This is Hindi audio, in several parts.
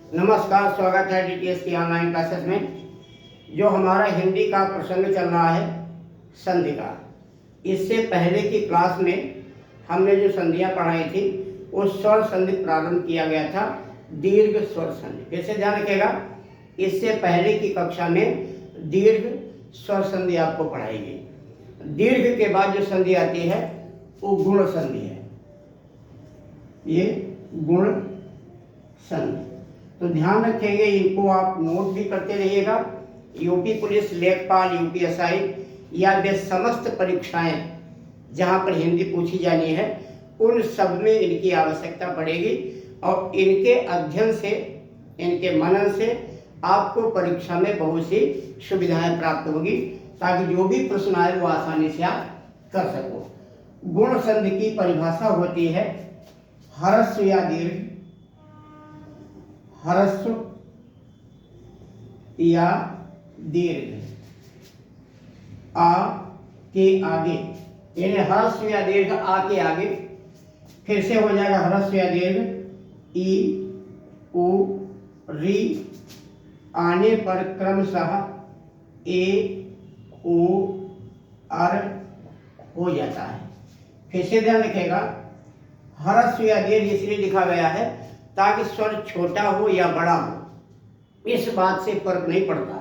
नमस्कार, स्वागत है डीटीएस की ऑनलाइन क्लासेस में। जो हमारा हिंदी का प्रसंग चल रहा है संधि का, इससे पहले की क्लास में हमने जो संधियां पढ़ाई थी वो स्वर संधि प्रारंभ किया गया था, दीर्घ स्वर संधि। फिर से ध्यान रखिएगा, इससे पहले की कक्षा में दीर्घ स्वर संधि आपको पढ़ाई गई। दीर्घ के बाद जो संधि आती है वो गुण संधि है। ये गुण संधि, तो ध्यान रखेंगे, इनको आप नोट भी करते रहिएगा। यूपी पुलिस, लेखपाल, यूपीएसआई या वे समस्त परीक्षाएं जहां पर हिंदी पूछी जानी है उन सब में इनकी आवश्यकता पड़ेगी और इनके अध्ययन से, इनके मनन से आपको परीक्षा में बहुत सी सुविधाएं प्राप्त होगी, ताकि जो भी प्रश्न आए वो आसानी से आप कर सको। गुण संधि की परिभाषा होती है ह्रस्व या दीर्घ, ह्रस्व या दीर्घ आ के आगे, यानी ह्रस्व या दीर्घ आ के आगे। फिर से हो जाएगा ह्रस्व या दीर्घ ई उ री आने पर क्रमशः ए ओ अर हो जाता है। फिर से ध्यान रखिएगा, ह्रस्व या दीर्घ इसलिए लिखा गया है ताकि स्वर छोटा हो या बड़ा हो, इस बात से फर्क नहीं पड़ता।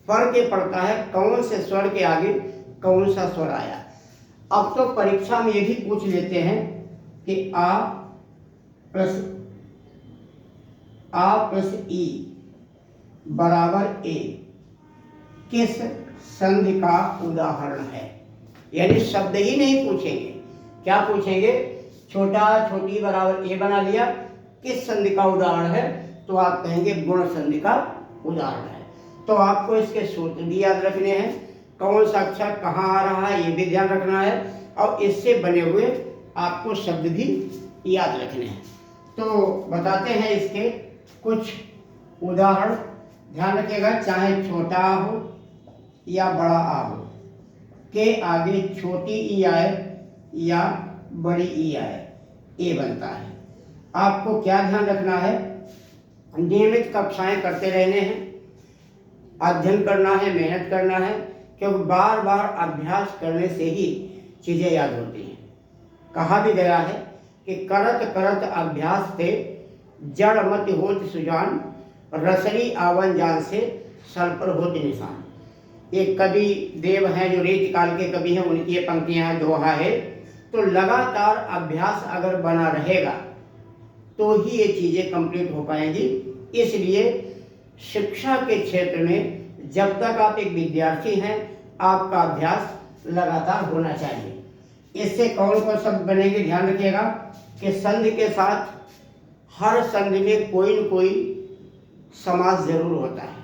फर्क ये पड़ता है कौन से स्वर के आगे कौन सा स्वर आया। अब तो परीक्षा में ये भी पूछ लेते हैं कि आ प्लस ई बराबर ए किस संधि का उदाहरण है। यानी शब्द ही नहीं पूछेंगे, क्या पूछेंगे, छोटा छोटी बराबर ए बना लिया, किस संधि का उदाहरण है, तो आप कहेंगे गुण संधि का उदाहरण है। तो आपको इसके सूत्र भी याद रखने हैं, कौन सा अक्षर कहाँ आ रहा है ये भी ध्यान रखना है, और इससे बने हुए आपको शब्द भी याद रखने हैं। तो बताते हैं इसके कुछ उदाहरण। ध्यान रखिएगा, चाहे छोटा हो या बड़ा आ हो, के आगे छोटी ई आए या बड़ी ई आए, ए बनता है। आपको क्या ध्यान रखना है, नियमित कक्षाएं करते रहने हैं, अध्ययन करना है, मेहनत करना है, क्योंकि बार बार अभ्यास करने से ही चीज़ें याद होती हैं। कहा भी गया है कि करत करत अभ्यास से जड़ मत होत सुजान, रसरी आवन जान से सर पर होत निशान। एक कवि देव हैं जो रीति काल के कवि हैं, उनकी ये पंक्तियां हैं, दोहा है। तो लगातार अभ्यास अगर बना रहेगा तो ही ये चीज़ें कंप्लीट हो पाएंगी। इसलिए शिक्षा के क्षेत्र में जब तक आप एक विद्यार्थी हैं, आपका अभ्यास लगातार होना चाहिए। इससे कौन कौन शब्द बनेंगे, ध्यान रखिएगा कि संधि के साथ हर संधि में कोई न कोई समास जरूर होता है।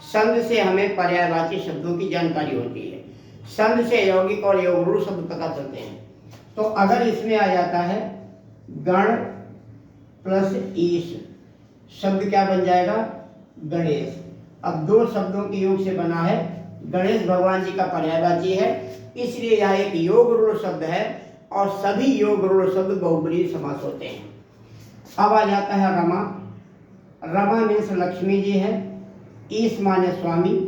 संधि से हमें पर्यायवाची शब्दों की जानकारी होती है, संधि से यौगिक और यौगुण शब्द पता चलते हैं। तो अगर इसमें आ जाता है गण प्लस ईश, शब्द क्या बन जाएगा, गणेश। अब दो शब्दों के योग से बना है, गणेश भगवान जी का पर्यायवाची है, इसलिए यह एक योग रूढ़ शब्द है और सभी योग रूढ़ शब्द बहुब्रीहि समास होते हैं। अब आ जाता है रमा। रमा मीन्स लक्ष्मी जी है, ईश माने स्वामी,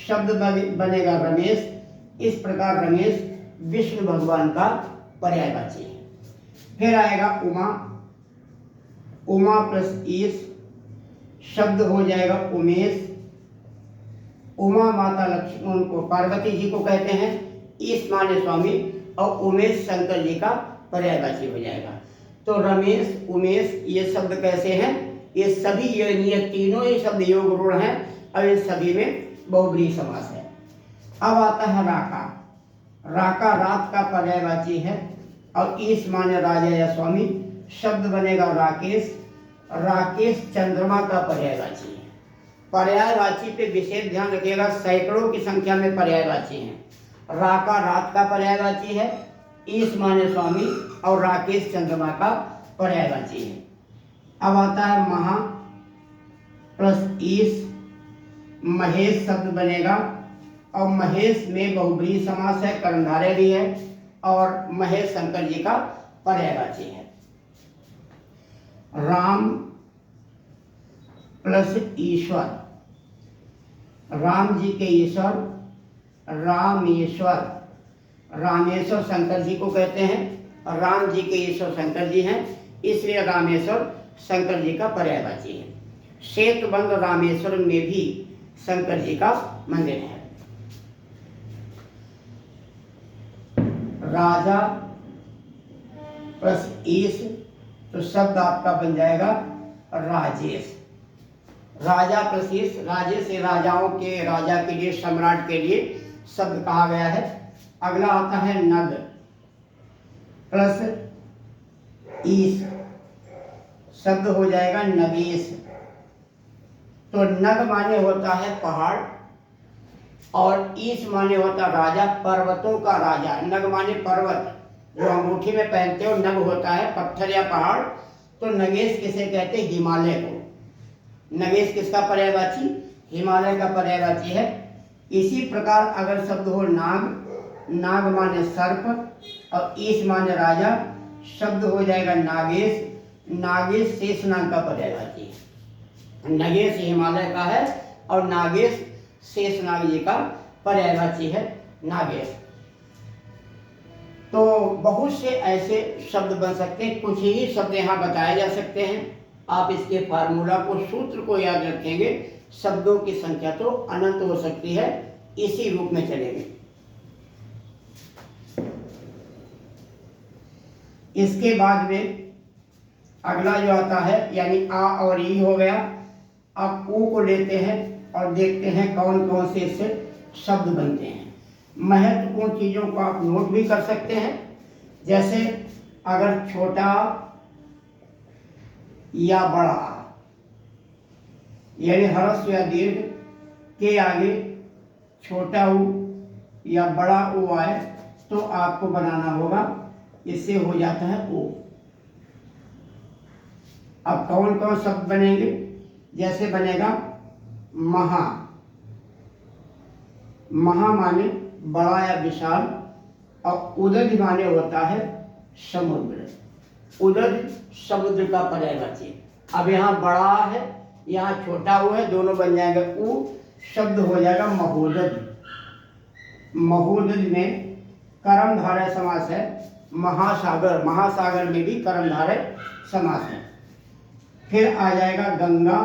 शब्द बनेगा रमेश। इस प्रकार रमेश विष्णु भगवान का पर्यायवाची है। फिर आएगा उमा, उमा प्लस ईश, शब्द हो जाएगा उमेश। उमा माता लक्ष्मी, उनको पार्वती जी को कहते हैं, ईश माने स्वामी, और उमेश शंकर जी का पर्यायवाची हो जाएगा। तो रमेश, उमेश ये शब्द कैसे हैं, ये सभी ये तीनों ही शब्द योग रूढ़ हैं और इन सभी में बहुब्रीहि समास है। अब आता है राका। राका रात का पर्यायवाची है और ईश माने राजा या स्वामी, शब्द बनेगा राकेश। राकेश चंद्रमा का पर्यायवाची है। पर्यायवाची पे विशेष ध्यान रखिएगा, सैकड़ों की संख्या में पर्यायवाची हैं। राका रात का पर्यायवाची है, ईश माने स्वामी, और राकेश चंद्रमा का पर्यायवाची है। अब आता है महा प्लस ईश, महेश शब्द बनेगा और महेश में बहुब्रीहि समास है, कर्णधारय भी है और महेश शंकर जी का पर्यायवाची है। राम प्लस ईश्वर, राम जी के ईश्वर, रामेश्वर। रामेश्वर शंकर जी को कहते हैं और राम जी के ईश्वर शंकर जी हैं, इसलिए रामेश्वर शंकर जी का पर्यायवाची है। सेतुबंध रामेश्वर में भी शंकर जी का मंदिर है। राजा प्लस ईश, तो शब्द आपका बन जाएगा राजेश। राजा प्लस ईश, राजेश से राजाओं के, राजा के लिए, सम्राट के लिए शब्द कहा गया है। अगला आता है नग प्लस ईश, शब्द हो जाएगा नगेश। तो नग माने होता है पहाड़ और ईश माने होता राजा, पर्वतों का राजा। नग माने पर्वत, जो अंगूठी में पहनते हो नग होता है, पत्थर या पहाड़। तो नगेश किसे कहते हैं? हिमालय को। नगेश किसका पर्यायवाची? हिमालय का पर्यायवाची है। इसी प्रकार अगर शब्द हो नाग, नाग माने सर्प और ईश माने राजा, शब्द हो जाएगा नागेश। नागेश शेषनाग का पर्यायवाची है। नगेश हिमालय का है और नागेश शेषनाग जी का पर्यायवाची है, नागेश। तो बहुत से ऐसे शब्द बन सकते हैं, कुछ ही शब्द यहाँ बताए जा सकते हैं। आप इसके फार्मूला को, सूत्र को याद रखेंगे, शब्दों की संख्या तो अनंत हो सकती है, इसी रूप में चलेंगे। इसके बाद में अगला जो आता है, यानी आ और ई हो गया। अब ऊ को लेते हैं और देखते हैं कौन कौन से इससे शब्द बनते हैं। महत्वपूर्ण चीज़ों को आप नोट भी कर सकते हैं, जैसे अगर छोटा या बड़ा, यानी ह्रस्व या दीर्घ के आगे छोटा ऊ या बड़ा ऊ आए तो आपको बनाना होगा, इससे हो जाता है ओ। अब कौन कौन शब्द बनेंगे? जैसे बनेगा महा, महा माने बड़ा या विशाल, और उदध माने होता है समुद्र। उदध समुद्र का पर्यायवाची। अब यहाँ बड़ा है, यहाँ छोटा हुआ है, दोनों बन जाएंगे उ, शब्द हो जाएगा महोदध। महोदध में कर्मधारय समास है। महासागर, महासागर में भी कर्मधारय समास है। फिर आ जाएगा गंगा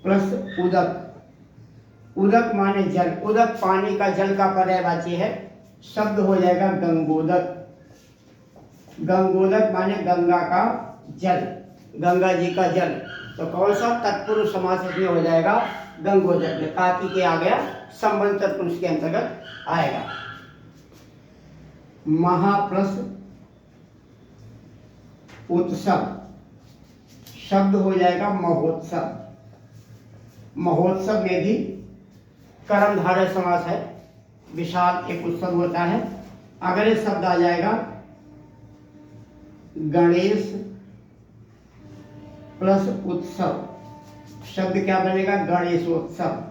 प्लस उदक। उदक माने जल, उदक पानी का, जल का पर्यायवाची है, शब्द हो जाएगा गंगोदक। गंगोदक माने गंगा का जल, गंगा जी का जल। तो कौन सा? तत्पुरुष समास इसमें हो जाएगा गंगोदक में, काकी के आ गया, संबंध तत्पुरुष के अंतर्गत आएगा। महा प्लस उत्सव, शब्द हो जाएगा महोत्सव। महोत्सव में भी कर्मधारय समास है, विशाल एक उत्सव होता है। अगर ये शब्द आ जाएगा गणेश प्लस उत्सव, शब्द क्या बनेगा? गणेशोत्सव।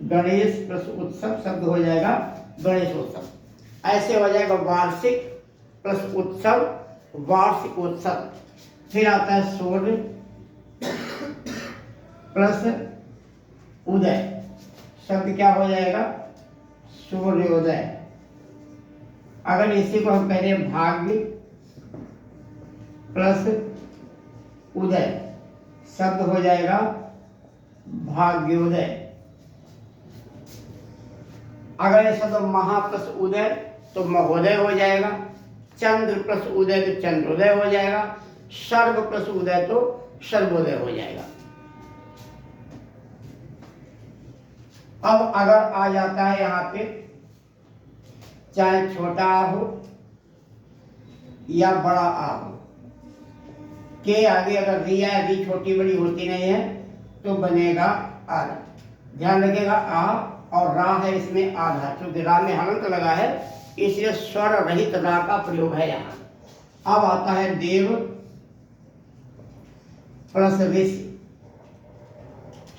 गणेश प्लस उत्सव शब्द हो जाएगा गणेशोत्सव। ऐसे हो जाएगा वार्षिक प्लस उत्सव, वार्षिकोत्सव। फिर आता है सूर्य प्लस उदय, शब्द क्या हो जाएगा? सूर्योदय। अगर इसी को हम कह रहे भाग्य प्लस उदय, शब्द हो जाएगा भाग्योदय। अगर ये शब्द महा प्लस उदय तो महोदय हो जाएगा। चंद्र प्लस उदय तो चंद्रोदय हो जाएगा। सर्व प्लस उदय तो सर्वोदय हो जाएगा। अब अगर आ जाता है यहाँ पे, चाहे छोटा आ हो या बड़ा आ हो, के आगे अगर री है, री छोटी बड़ी होती नहीं है तो बनेगा आ। ध्यान रखिएगा, आ और रा है इसमें आधा, क्योंकि रा में हलंत लगा है, इसलिए स्वर रहित रा का प्रयोग है यहाँ। अब आता है देव प्लस ऋषि,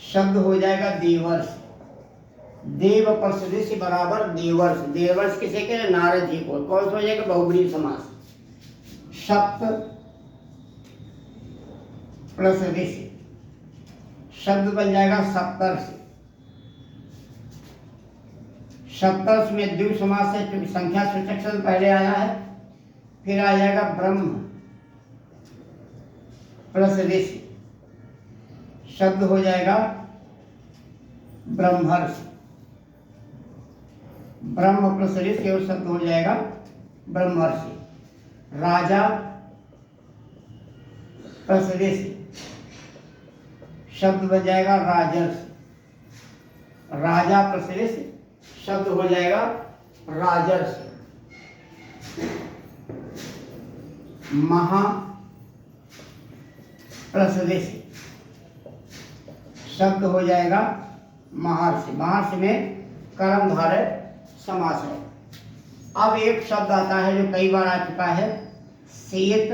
शब्द हो जाएगा देवर्ष। देव प्लस ऋषि बराबर देवर्ष। देवर्ष किसे कहते हैं? नारद जी को। कौन सा हो जाएगा? बहुब्रीहि समास। सप्त प्लस ऋषि, शब्द बन जाएगा सप्तर्षि। सप्तर्षि में द्विगु समास है क्योंकि संख्या सूचक शब्द पहले आया है। फिर आ जाएगा ब्रह्म प्लस ऋषि, शब्द हो जाएगा ब्रह्मर्षि। ब्रह्म प्लस ऋषि और शब्द हो जाएगा ब्रह्मर्षि। राजा प्लस ऋषि, शब्द बन जाएगा राजर्षि। राजा प्लस ऋषि, शब्द हो जाएगा राजर्षि। महा प्लस ऋषि, शब्द हो जाएगा महर्षि। महर्षि में कर्मधारय समास है। अब एक शब्द आता है जो कई बार आ चुका है, शीत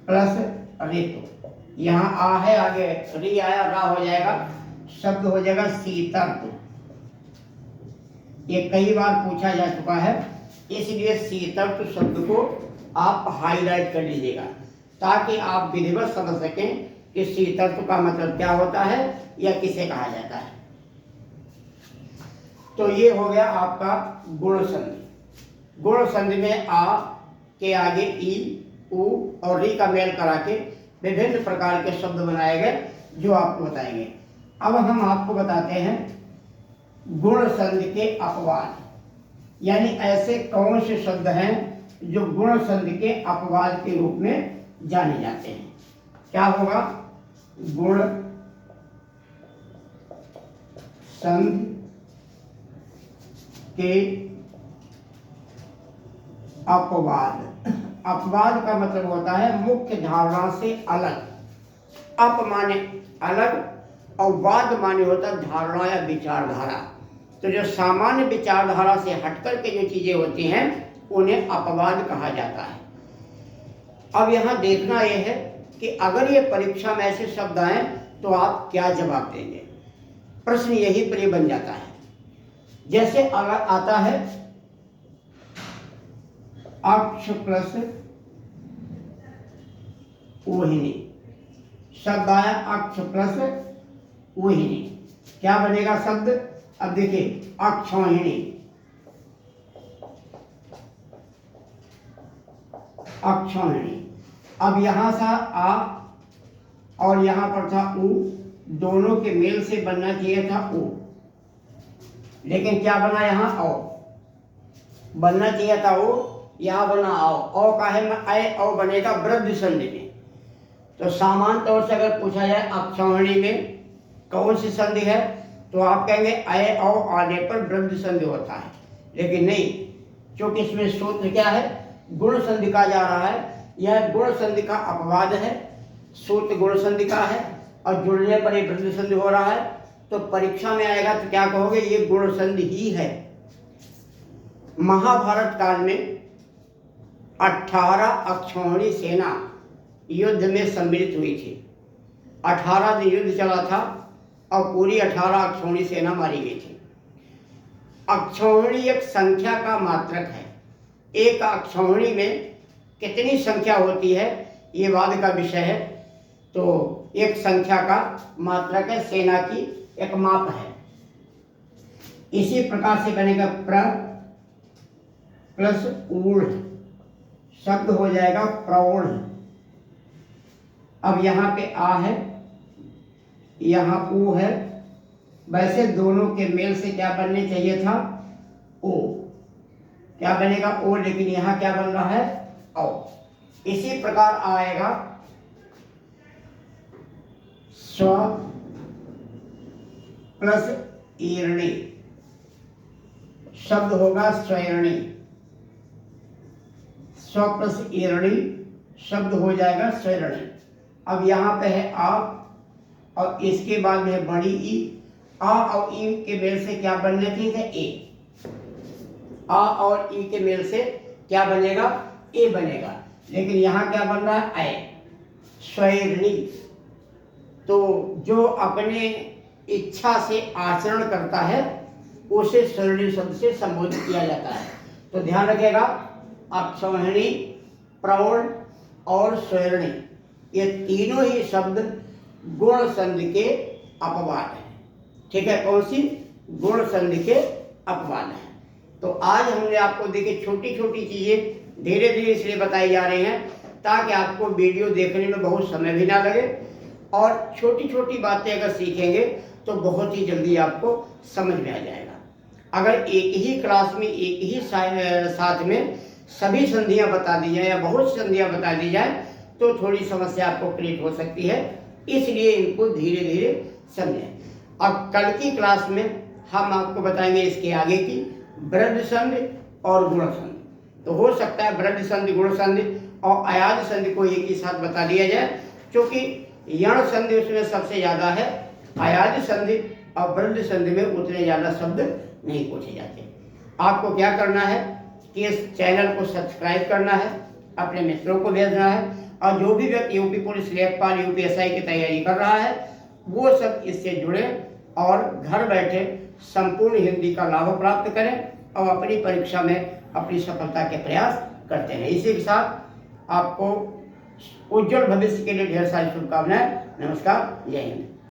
प्लस ऋतु। यहाँ आ है, आगे री आया, रा हो जाएगा, शब्द हो जाएगा शीतर्तु। ये कई बार पूछा जा चुका है, इसलिए शीतर्तु शब्द को आप हाईलाइट कर लीजिएगा ताकि आप विधिवत समझ सकें कि शीतर्तु का मतलब क्या होता है या किसे कहा जाता है। तो ये हो गया आपका गुण संधि। गुण संधि में आ के आगे ई, उ और री का मेल करा के विभिन्न प्रकार के शब्द बनाए गए जो आपको बताएंगे। अब हम आपको बताते हैं गुण संधि के अपवाद, यानी ऐसे कौन से शब्द हैं जो गुण संधि के अपवाद के रूप में जाने जाते हैं। क्या होगा? गुण संधि के अपवाद। अपवाद का मतलब होता है मुख्य धारणा से अलग। अप माने अलग और वाद माने होता है धारणा या विचारधारा। तो जो सामान्य विचारधारा से हटकर के जो चीजें होती हैं उन्हें अपवाद कहा जाता है। अब यहाँ देखना यह है कि अगर ये परीक्षा में ऐसे शब्द आए तो आप क्या जवाब देंगे। प्रश्न यही पर बन जाता है। जैसे अगर आता है अक्ष प्लस ऊहिनी, शब्द आया अक्ष प्लस ऊहिनी, क्या बनेगा शब्द? अब देखिए अक्षौहिणी, अक्षौहिणी। अब यहां सा आ और यहां पर था ऊ, दोनों के मेल से बनना चाहिए था ऊ, लेकिन क्या बना यहाँ औ। बनना चाहिए था ओ, यहाँ बना औ का है अय औ बनेगा वृद्धि संधि में। तो सामान्य तौर से अगर पूछा जाए अक्षौहिणी में कौन सी संधि है तो आप कहेंगे अय औ आने पर वृद्धि संधि होता है, लेकिन नहीं, क्योंकि इसमें सूत्र क्या है? गुण संधि का जा रहा है। यह गुण संधि का अपवाद है, सूत्र गुण संधि का है और जुड़ने पर ये वृद्धि संधि हो रहा है। तो परीक्षा में आएगा तो क्या कहोगे? ये गुण संधि ही है। महाभारत काल में 18 अक्षौहिणी सेना युद्ध में सम्मिलित हुई थी। 18 दिन युद्ध चला था और पूरी 18 अक्षौहिणी सेना मारी गई थी। अक्षौहिणी एक संख्या का मात्रक है। एक अक्षौहिणी में कितनी संख्या होती है ये वाद का विषय है। तो एक संख्या का मात्रक है, सेना की एक माप है। इसी प्रकार से बनेगा प्र प्लस ऊढ़, शब्द हो जाएगा प्रौढ़। अब यहाँ पे आ है, यहाँ ऊ है, वैसे दोनों के मेल से क्या बनने चाहिए था? ओ। क्या बनेगा? ओ, लेकिन यहाँ क्या बन रहा है? औ। इसी प्रकार आएगा स्व प्लस ईरणी, शब्द होगा स्वैरणी। स्व प्लस ईरणी, शब्द हो जाएगा स्वैरणी। अब यहाँ पे है आ और इसके बाद में है बड़ी ई। आ और ई के मेल से क्या बनने चाहिए? ए। आ और ई के मेल से क्या बनेगा? ए बनेगा, लेकिन यहाँ क्या बन रहा है? अय, स्वैरणी। तो जो अपने इच्छा से आचरण करता है उसे स्वैरणी शब्द से संबोधित किया जाता है। तो ध्यान रखिएगा, अक्षौहिणी, प्रौढ़ और स्वैरणी ये तीनों ही शब्द गुण संधि के अपवाद हैं। ठीक है, कौन सी? गुण संधि के अपवाद हैं। तो आज हमने आपको देखिए छोटी छोटी चीजें धीरे धीरे इसलिए बताई जा रही हैं ताकि आपको वीडियो देखने में बहुत समय भी ना लगे, और छोटी छोटी बातें अगर सीखेंगे तो बहुत ही जल्दी आपको समझ में आ जाएगा। अगर एक ही क्लास में एक ही साथ में सभी संधियां बता दी जाए या बहुत संधियां बता दी जाए तो थोड़ी समस्या आपको क्रिएट हो सकती है, इसलिए इनको धीरे धीरे समझें। अब कल की क्लास में हम आपको बताएंगे इसके आगे की वृद्धि संधि और गुण संधि। तो हो सकता है वृद्धि संधि, गुण संधि और अयाज संधि को एक ही साथ बता दिया जाए, क्योंकि यण संधि उसमें सबसे ज़्यादा है, अयाज संधि और वृद्धि संधि में उतने ज़्यादा शब्द नहीं पूछे जाते। आपको क्या करना है कि इस चैनल को सब्सक्राइब करना है, अपने मित्रों को भेजना है, और जो भी व्यक्ति यूपी पुलिस, लेखपाल, यूपीएसआई की तैयारी कर रहा है वो सब इससे जुड़े और घर बैठे संपूर्ण हिंदी का लाभ प्राप्त करें और अपनी परीक्षा में अपनी सफलता के प्रयास करते हैं। इसी के साथ आपको उज्जवल भविष्य के लिए ढेर सारी शुभकामनाएं। नमस्कार, जय हिंद।